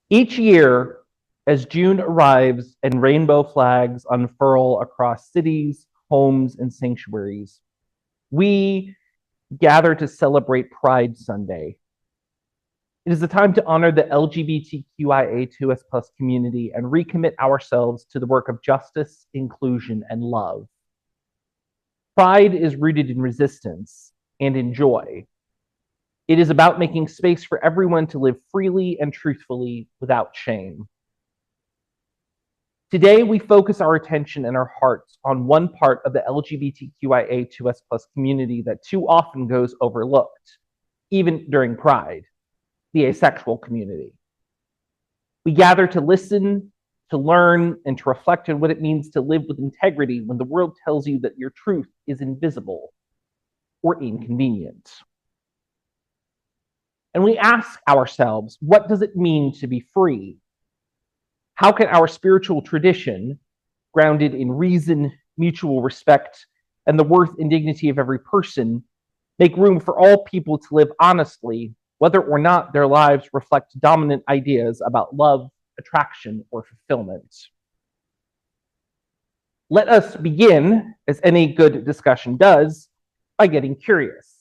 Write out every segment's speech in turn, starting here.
Each year, as June arrives and rainbow flags unfurl across cities, homes, and sanctuaries, we gather to celebrate Pride Sunday. It is a time to honor the LGBTQIA2S plus community and recommit ourselves to the work of justice, inclusion, and love. Pride is rooted in resistance and in joy. It is about making space for everyone to live freely and truthfully without shame. Today, we focus our attention and our hearts on one part of the LGBTQIA2S plus community that too often goes overlooked, even during Pride, the asexual community. We gather to listen, to learn, and to reflect on what it means to live with integrity when the world tells you that your truth is invisible or inconvenient. And we ask ourselves, what does it mean to be free? How can our spiritual tradition, grounded in reason, mutual respect, and the worth and dignity of every person, make room for all people to live honestly, whether or not their lives reflect dominant ideas about love, attraction, or fulfillment? Let us begin, as any good discussion does, by getting curious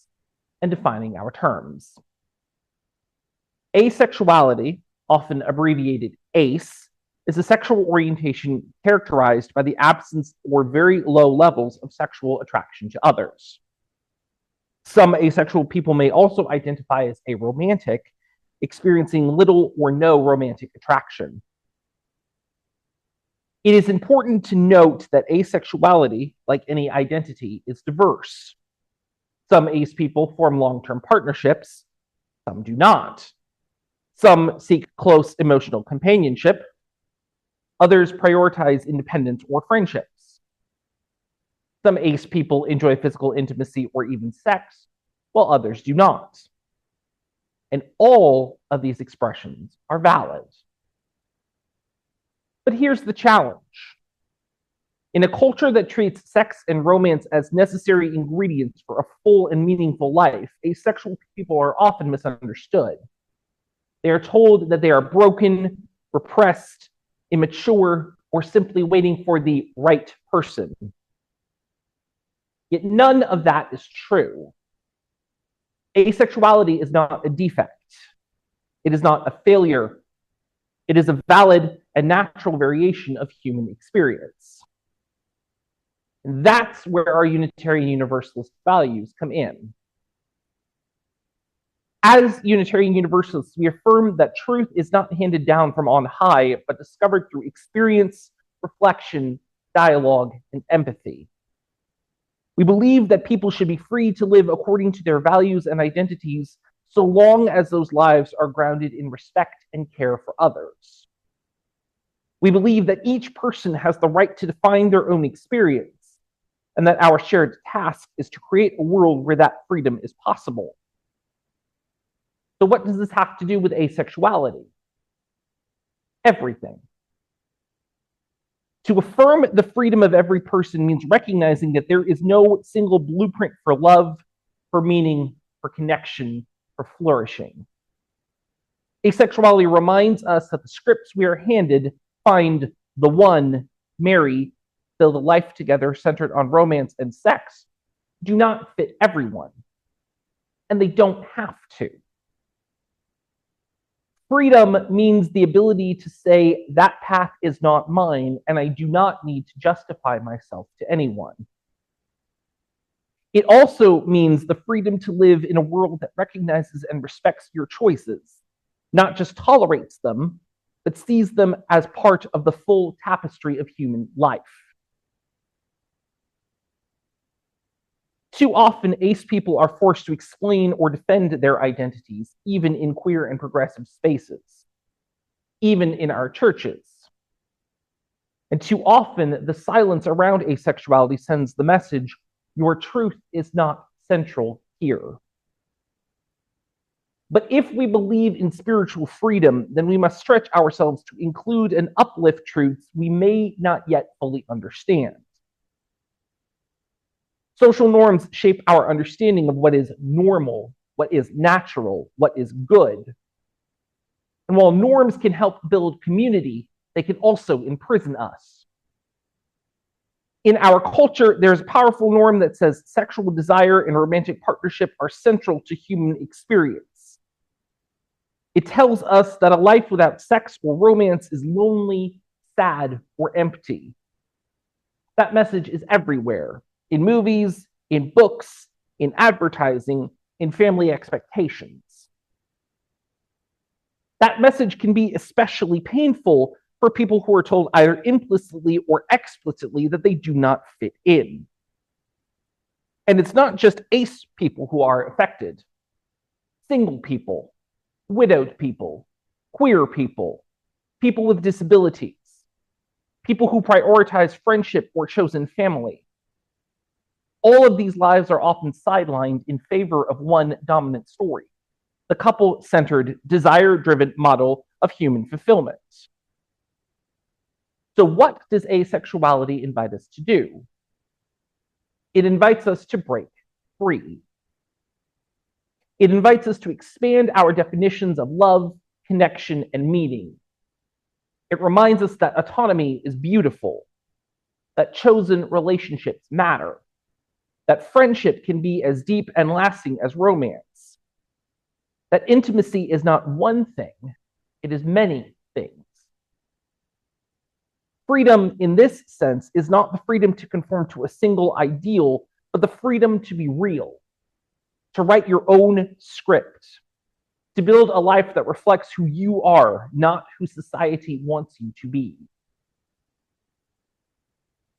and defining our terms. Asexuality, often abbreviated ACE, is a sexual orientation characterized by the absence or very low levels of sexual attraction to others. Some asexual people may also identify as aromantic, experiencing little or no romantic attraction. It is important to note that asexuality, like any identity, is diverse. Some ace people form long-term partnerships, some do not. Some seek close emotional companionship, others prioritize independence or friendships. Some ace people enjoy physical intimacy or even sex, while others do not. And all of these expressions are valid. But here's the challenge. In a culture that treats sex and romance as necessary ingredients for a full and meaningful life, asexual people are often misunderstood. They are told that they are broken, repressed, immature, or simply waiting for the right person. Yet none of that is true. Asexuality is not a defect. It is not a failure. It is a valid and natural variation of human experience. And that's where our Unitarian Universalist values come in. As Unitarian Universalists, we affirm that truth is not handed down from on high, but discovered through experience, reflection, dialogue, and empathy. We believe that people should be free to live according to their values and identities, so long as those lives are grounded in respect and care for others. We believe that each person has the right to define their own experience, and that our shared task is to create a world where that freedom is possible. So what does this have to do with asexuality? Everything. To affirm the freedom of every person means recognizing that there is no single blueprint for love, for meaning, for connection, for flourishing. Asexuality reminds us that the scripts we are handed, find the one, marry, build a life together centered on romance and sex, do not fit everyone. And they don't have to. Freedom means the ability to say that path is not mine and I do not need to justify myself to anyone. It also means the freedom to live in a world that recognizes and respects your choices, not just tolerates them, but sees them as part of the full tapestry of human life. Too often, ace people are forced to explain or defend their identities, even in queer and progressive spaces, even in our churches. And too often, the silence around asexuality sends the message, your truth is not central here. But if we believe in spiritual freedom, then we must stretch ourselves to include and uplift truths we may not yet fully understand. Social norms shape our understanding of what is normal, what is natural, what is good. And while norms can help build community, they can also imprison us. In our culture, there's a powerful norm that says sexual desire and romantic partnership are central to human experience. It tells us that a life without sex or romance is lonely, sad, or empty. That message is everywhere, in movies, in books, in advertising, in family expectations. That message can be especially painful for people who are told either implicitly or explicitly that they do not fit in. And it's not just ace people who are affected. Single people, widowed people, queer people, people with disabilities, people who prioritize friendship or chosen family. All of these lives are often sidelined in favor of one dominant story, the couple-centered, desire-driven model of human fulfillment. So what does asexuality invite us to do? It invites us to break free. It invites us to expand our definitions of love, connection, and meaning. It reminds us that autonomy is beautiful, that chosen relationships matter, that friendship can be as deep and lasting as romance, that intimacy is not one thing, it is many things. Freedom in this sense is not the freedom to conform to a single ideal, but the freedom to be real, to write your own script, to build a life that reflects who you are, not who society wants you to be.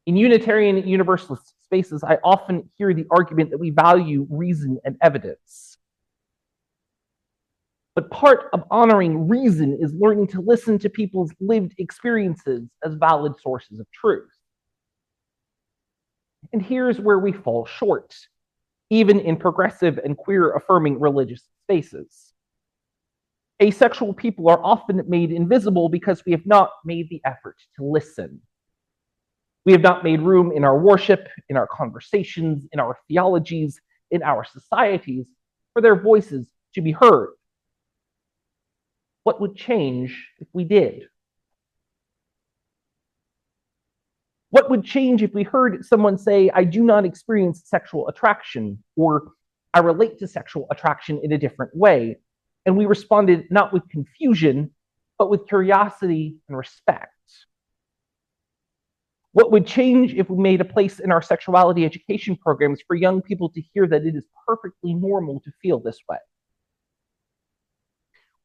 In Unitarian Universalist spaces, I often hear the argument that we value reason and evidence. But part of honoring reason is learning to listen to people's lived experiences as valid sources of truth. And here's where we fall short, even in progressive and queer affirming religious spaces. Asexual people are often made invisible because we have not made the effort to listen. We have not made room in our worship, in our conversations, in our theologies, in our societies for their voices to be heard. What would change if we did? What would change if we heard someone say, I do not experience sexual attraction, or I relate to sexual attraction in a different way? And we responded not with confusion, but with curiosity and respect. What would change if we made a place in our sexuality education programs for young people to hear that it is perfectly normal to feel this way?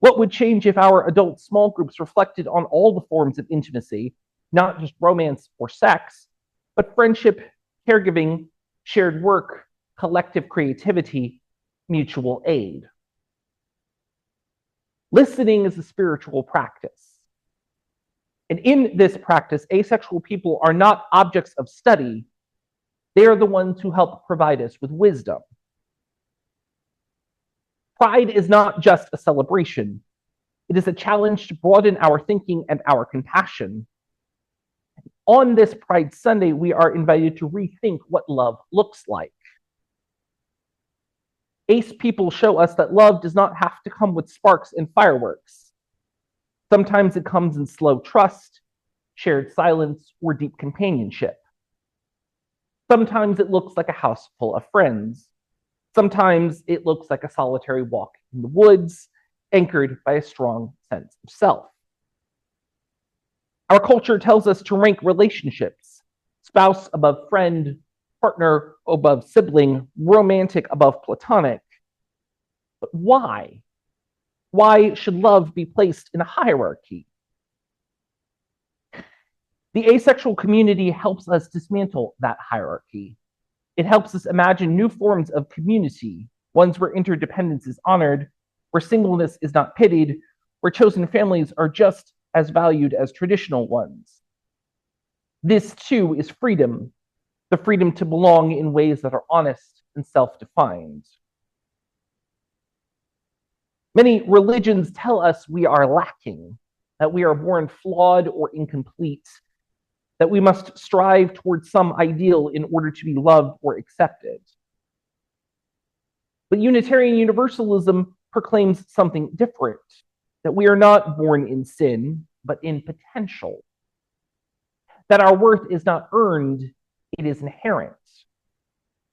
What would change if our adult small groups reflected on all the forms of intimacy, not just romance or sex, but friendship, caregiving, shared work, collective creativity, mutual aid? Listening is a spiritual practice. And in this practice, asexual people are not objects of study. They are the ones who help provide us with wisdom. Pride is not just a celebration. It is a challenge to broaden our thinking and our compassion. On this Pride Sunday, we are invited to rethink what love looks like. Ace people show us that love does not have to come with sparks and fireworks. Sometimes it comes in slow trust, shared silence, or deep companionship. Sometimes it looks like a house full of friends. Sometimes it looks like a solitary walk in the woods, anchored by a strong sense of self. Our culture tells us to rank relationships, spouse above friend, partner above sibling, romantic above platonic. But why? Why should love be placed in a hierarchy? The asexual community helps us dismantle that hierarchy. It helps us imagine new forms of community, ones where interdependence is honored, where singleness is not pitied, where chosen families are just as valued as traditional ones. This, too, is freedom, the freedom to belong in ways that are honest and self-defined. Many religions tell us we are lacking, that we are born flawed or incomplete, that we must strive towards some ideal in order to be loved or accepted. But Unitarian Universalism proclaims something different. that we are not born in sin, but in potential, that our worth is not earned, it is inherent,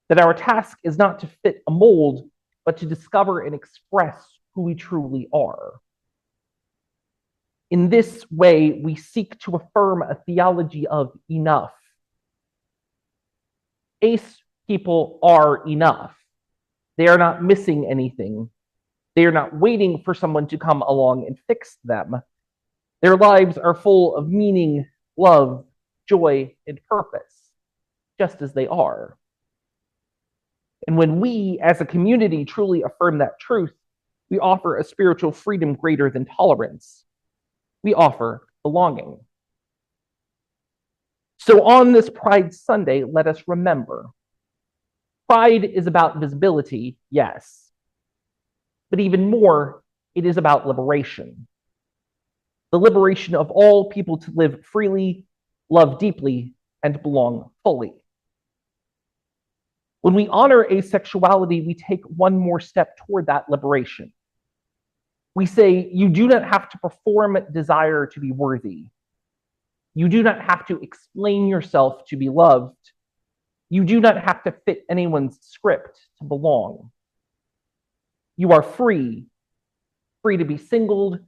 that our task is not to fit a mold, but to discover and express who we truly are. In this way, we seek to affirm a theology of enough. Ace people are enough. They are not missing anything. They are not waiting for someone to come along and fix them. Their lives are full of meaning, love, joy, and purpose, just as they are. And when we, as a community, truly affirm that truth, we offer a spiritual freedom greater than tolerance. We offer belonging. So on this Pride Sunday, let us remember, pride is about visibility, yes, but even more, it is about liberation. The liberation of all people to live freely, love deeply, and belong fully. When we honor asexuality, we take one more step toward that liberation. We say, you do not have to perform desire to be worthy. You do not have to explain yourself to be loved. You do not have to fit anyone's script to belong. You are free, free to be singled,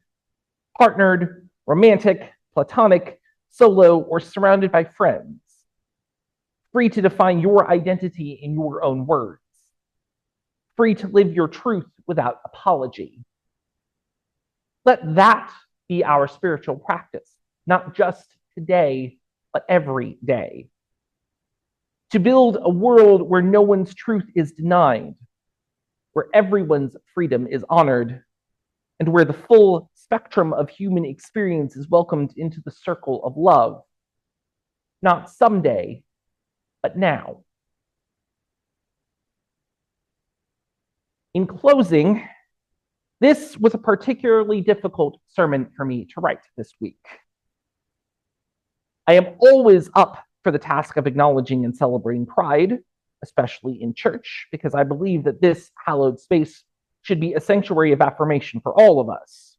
partnered, romantic, platonic, solo, or surrounded by friends. Free to define your identity in your own words. Free to live your truth without apology. Let that be our spiritual practice, not just today, but every day. To build a world where no one's truth is denied, where everyone's freedom is honored, and where the full spectrum of human experience is welcomed into the circle of love. Not someday, but now. In closing, this was a particularly difficult sermon for me to write this week. I am always up for the task of acknowledging and celebrating pride, especially in church, because I believe that this hallowed space should be a sanctuary of affirmation for all of us.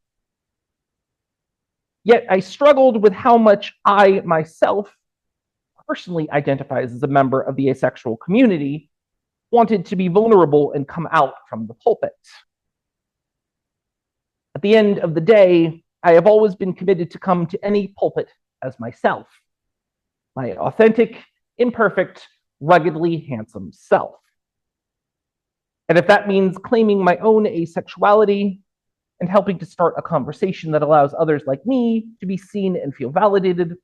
Yet I struggled with how much I myself personally identifies as a member of the asexual community, wanted to be vulnerable and come out from the pulpit. At the end of the day, I have always been committed to come to any pulpit as myself, my authentic, imperfect, ruggedly handsome self. And if that means claiming my own asexuality and helping to start a conversation that allows others like me to be seen and feel validated,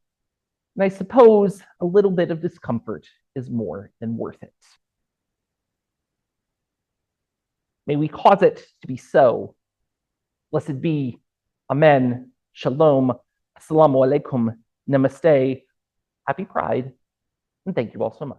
and I suppose a little bit of discomfort is more than worth it. May we cause it to be so. Blessed be. Amen. Shalom. Assalamu alaikum. Namaste. Happy Pride. And thank you all so much.